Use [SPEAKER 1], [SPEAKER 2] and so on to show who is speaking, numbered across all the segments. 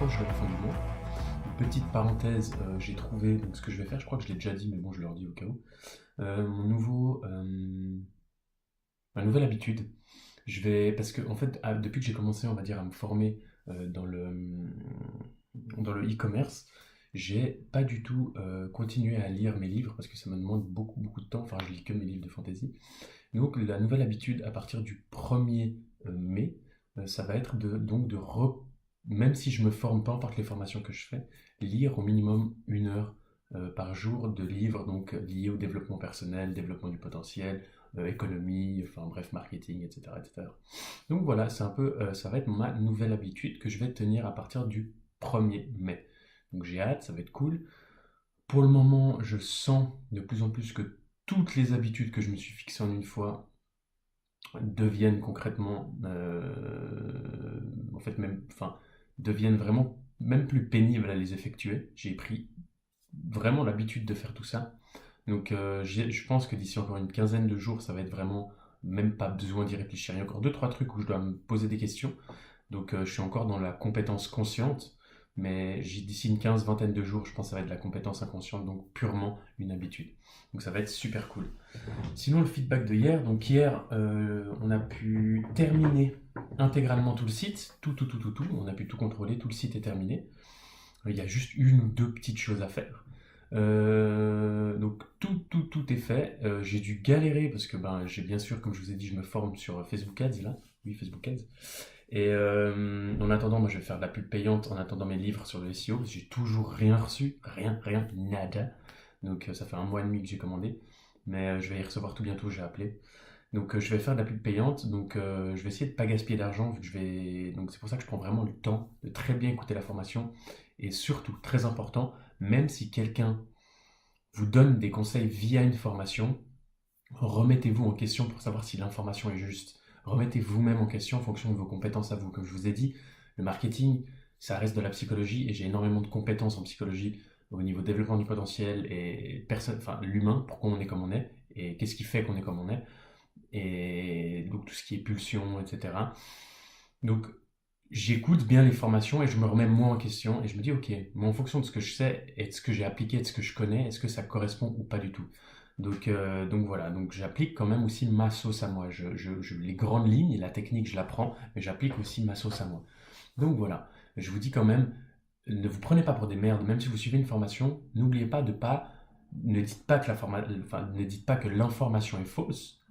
[SPEAKER 1] proche de la fin du mois. Une petite parenthèse, j'ai trouvé donc ce que je vais faire, je crois que je l'ai déjà dit, mais bon, je le redis au cas où. Ma nouvelle habitude. Parce que en fait, depuis que j'ai commencé, on va dire, à me former dans le e-commerce, j'ai pas du tout continué à lire mes livres parce que ça me demande beaucoup, beaucoup de temps. Enfin, je lis que mes livres de fantasy. Donc, la nouvelle habitude à partir du 1er mai, ça va être même si je me forme, peu importe les formations que je fais, lire au minimum 1 heure par jour de livres donc liés au développement personnel, développement du potentiel, économie, enfin bref, marketing, etc., etc. Donc voilà, ça va être ma nouvelle habitude que je vais tenir à partir du 1er mai. Donc j'ai hâte, ça va être cool. Pour le moment, je sens de plus en plus que toutes les habitudes que je me suis fixées en une fois deviennent concrètement, en fait même, enfin, deviennent vraiment même plus pénibles à les effectuer. J'ai pris vraiment l'habitude de faire tout ça. Donc je pense que d'ici encore une quinzaine de jours, ça va être vraiment même pas besoin d'y réfléchir. Il y a encore deux, trois trucs où je dois me poser des questions. Donc je suis encore dans la compétence consciente, mais d'ici une vingtaine de jours, je pense que ça va être de la compétence inconsciente, donc purement une habitude. Donc ça va être super cool. Sinon, le feedback de hier, donc hier, on a pu terminer intégralement tout le site, tout, on a pu tout contrôler, tout le site est terminé. Il y a juste une ou deux petites choses à faire. Donc tout est fait. J'ai dû galérer parce que j'ai bien sûr, comme je vous ai dit, je me forme sur Facebook Ads là. Oui, Facebook Ads. Et en attendant, moi je vais faire de la pub payante en attendant mes livres sur le SEO. J'ai toujours rien reçu, rien, nada. Donc ça fait 1 mois et demi que j'ai commandé. Mais je vais y recevoir tout bientôt, j'ai appelé. Donc je vais faire de la pub payante, donc je vais essayer de ne pas gaspiller d'argent, vu que donc c'est pour ça que je prends vraiment le temps de très bien écouter la formation, et surtout, très important, même si quelqu'un vous donne des conseils via une formation, remettez-vous en question pour savoir si l'information est juste. Remettez vous-même en question en fonction de vos compétences à vous. Comme je vous ai dit, le marketing, ça reste de la psychologie, et j'ai énormément de compétences en psychologie au niveau développement du potentiel et l'humain, pourquoi on est comme on est, et qu'est-ce qui fait qu'on est comme on est, et donc tout ce qui est pulsion, etc. Donc j'écoute bien les formations et je me remets moi en question et je me dis ok, mais en fonction de ce que je sais et de ce que j'ai appliqué, de ce que je connais, est-ce que ça correspond ou pas du tout. Donc voilà, donc j'applique quand même aussi ma sauce à moi. Les grandes lignes, la technique, je l'apprends, mais j'applique aussi ma sauce à moi. Donc voilà, je vous dis quand même, ne vous prenez pas pour des merdes, même si vous suivez une formation, n'oubliez pas de pas, ne dites pas que ne dites pas que l'information est fausse,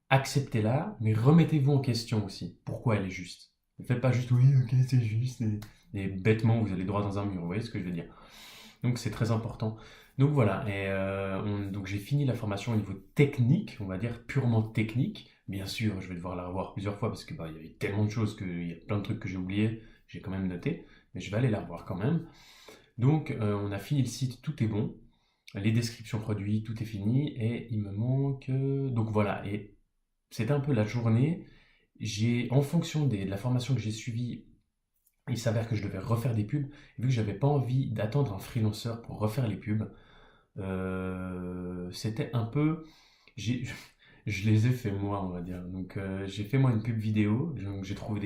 [SPEAKER 1] acceptez-la, mais remettez-vous en question aussi. Pourquoi elle est juste? Ne faites pas juste oui, ok, c'est juste, et bêtement vous allez droit dans un mur. Vous voyez ce que je veux dire? Donc c'est très important. Donc voilà, et donc j'ai fini la formation au niveau technique, on va dire purement technique. Bien sûr, je vais devoir la revoir plusieurs fois parce que il y avait tellement de choses qu'il y a plein de trucs que j'ai oubliés, j'ai quand même noté, mais je vais aller la revoir quand même. Donc on a fini le site, tout est bon. Les descriptions produits, tout est fini, et il me manque. Donc voilà, et c'était un peu la journée. En fonction de la formation que j'ai suivie, il s'avère que je devais refaire des pubs. Et vu que j'avais pas envie d'attendre un freelancer pour refaire les pubs, c'était un peu. j'ai- je les ai fait moi, on va dire. Donc j'ai fait moi une pub vidéo. Donc j'ai trouvé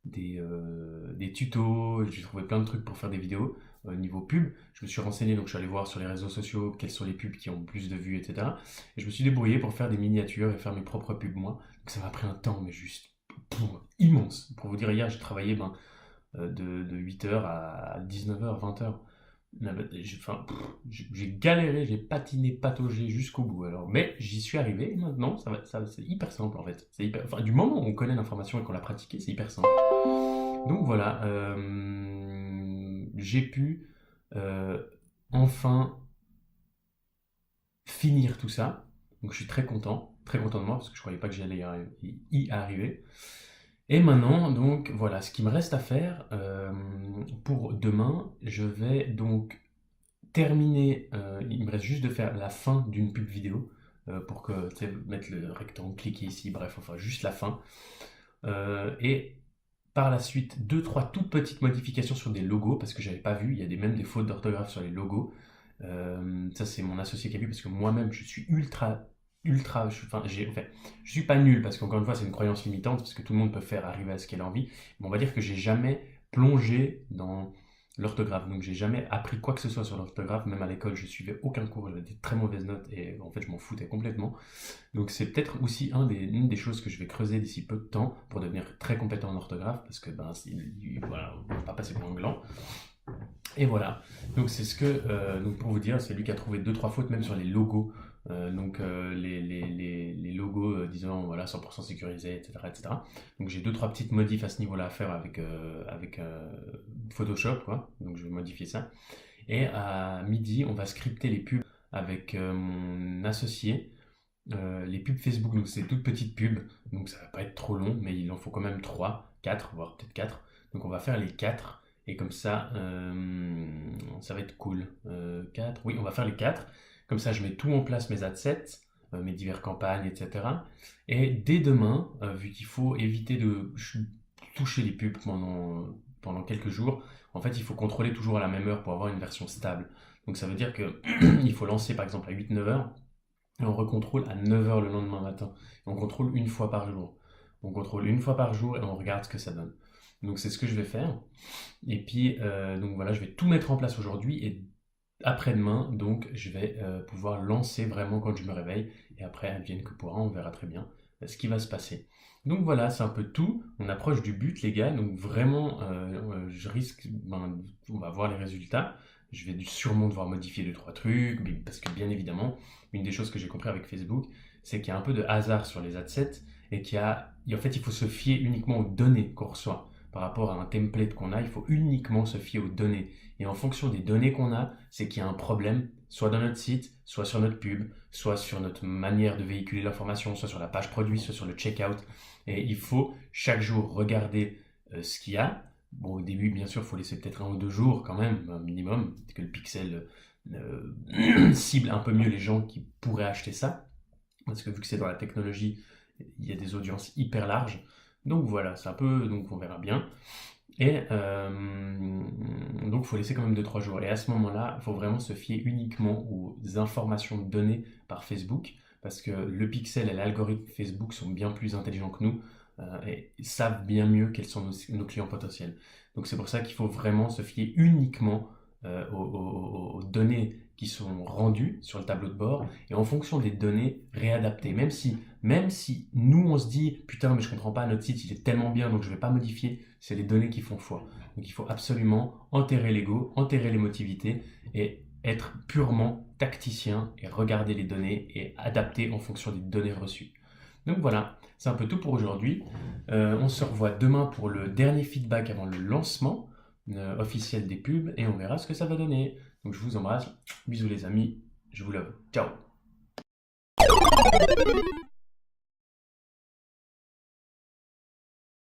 [SPEAKER 1] des tutos, j'ai trouvé plein de trucs pour faire des vidéos niveau pub. Je me suis renseigné, donc je suis allé voir sur les réseaux sociaux quelles sont les pubs qui ont plus de vues, etc. Et je me suis débrouillé pour faire des miniatures et faire mes propres pubs moi. Donc ça m'a pris un temps, mais juste immense. Pour vous dire, hier j'ai travaillé de 8 heures à 19 heures, 20 heures. J'ai galéré, j'ai patiné, pataugé jusqu'au bout. Alors, mais j'y suis arrivé et maintenant, c'est hyper simple en fait. Du moment où on connaît l'information et qu'on l'a pratiquée, c'est hyper simple. Donc voilà, j'ai pu euh, enfin finir tout ça. Donc je suis très content de moi parce que je croyais pas que j'allais y arriver. Et maintenant, donc voilà, ce qui me reste à faire pour demain, je vais donc terminer. Il me reste juste de faire la fin d'une pub vidéo pour que tu sais, mettre le rectangle, cliquer ici, bref, enfin juste la fin. Et par la suite, deux, trois toutes petites modifications sur des logos parce que j'avais pas vu. Il y a même des fautes d'orthographe sur les logos. Ça, c'est mon associé qui a vu parce que moi-même, je suis ultra. Je suis pas nul parce qu'encore une fois, c'est une croyance limitante parce que tout le monde peut faire arriver à ce qu'elle a envie. Mais on va dire que j'ai jamais plongé dans l'orthographe. Donc j'ai jamais appris quoi que ce soit sur l'orthographe, même à l'école je suivais aucun cours, j'avais des très mauvaises notes et en fait je m'en foutais complètement. Donc c'est peut-être aussi une des choses que je vais creuser d'ici peu de temps pour devenir très compétent en orthographe, parce que voilà, on ne va pas passer pour un gland. Et voilà, donc c'est ce que, donc pour vous dire, c'est lui qui a trouvé deux trois fautes même sur les logos. Les logos disant voilà 100% sécurisé, etc., etc. Donc j'ai deux trois petites modifs à ce niveau-là à faire avec Photoshop, quoi. Donc je vais modifier ça. Et à midi, on va scripter les pubs avec mon associé. Les pubs Facebook, donc c'est toutes petites pubs, donc ça va pas être trop long, mais il en faut quand même 3, 4, voire peut-être 4. Donc on va faire les 4, et comme ça, ça va être cool. 4, oui, on va faire les 4. Comme ça, je mets tout en place, mes adsets, mes diverses campagnes, etc. Et dès demain, vu qu'il faut éviter de toucher les pubs pendant quelques jours, en fait, il faut contrôler toujours à la même heure pour avoir une version stable. Donc ça veut dire que il faut lancer par exemple à 8-9 heures, et on recontrôle à 9 heures le lendemain matin. Et on contrôle une fois par jour. On contrôle une fois par jour et on regarde ce que ça donne. Donc c'est ce que je vais faire. Et puis donc voilà, je vais tout mettre en place aujourd'hui et après-demain, donc je vais pouvoir lancer vraiment quand je me réveille. Et après, advienne que pourra, on verra très bien ce qui va se passer. Donc voilà, c'est un peu tout. On approche du but, les gars. Donc vraiment, je risque, on va voir les résultats. Je vais sûrement devoir modifier deux, trois trucs, parce que bien évidemment, une des choses que j'ai compris avec Facebook, c'est qu'il y a un peu de hasard sur les adsets et en fait, il faut se fier uniquement aux données qu'on reçoit. Par rapport à un template qu'on a, il faut uniquement se fier aux données. Et en fonction des données qu'on a, c'est qu'il y a un problème, soit dans notre site, soit sur notre pub, soit sur notre manière de véhiculer l'information, soit sur la page produit, soit sur le checkout. Et il faut chaque jour regarder ce qu'il y a. Bon, au début, bien sûr, il faut laisser peut-être 1 ou 2 jours quand même, un minimum, que le pixel cible un peu mieux les gens qui pourraient acheter ça. Parce que vu que c'est dans la technologie, il y a des audiences hyper larges. Donc voilà, c'est un peu, donc on verra bien. Et donc il faut laisser quand même 2-3 jours. Et à ce moment-là, il faut vraiment se fier uniquement aux informations données par Facebook, parce que le pixel et l'algorithme Facebook sont bien plus intelligents que nous et savent bien mieux quels sont nos clients potentiels. Donc c'est pour ça qu'il faut vraiment se fier uniquement aux données qui sont rendues sur le tableau de bord et en fonction des données réadapter. Même si nous on se dit putain mais je comprends pas, notre site il est tellement bien donc je vais pas modifier, c'est les données qui font foi. Donc il faut absolument enterrer l'ego, enterrer l'émotivité et être purement tacticien et regarder les données et adapter en fonction des données reçues. Donc voilà, c'est un peu tout pour aujourd'hui. On se revoit demain pour le dernier feedback avant le lancement officiel des pubs et on verra ce que ça va donner. Donc je vous embrasse, bisous les amis, je vous love, ciao.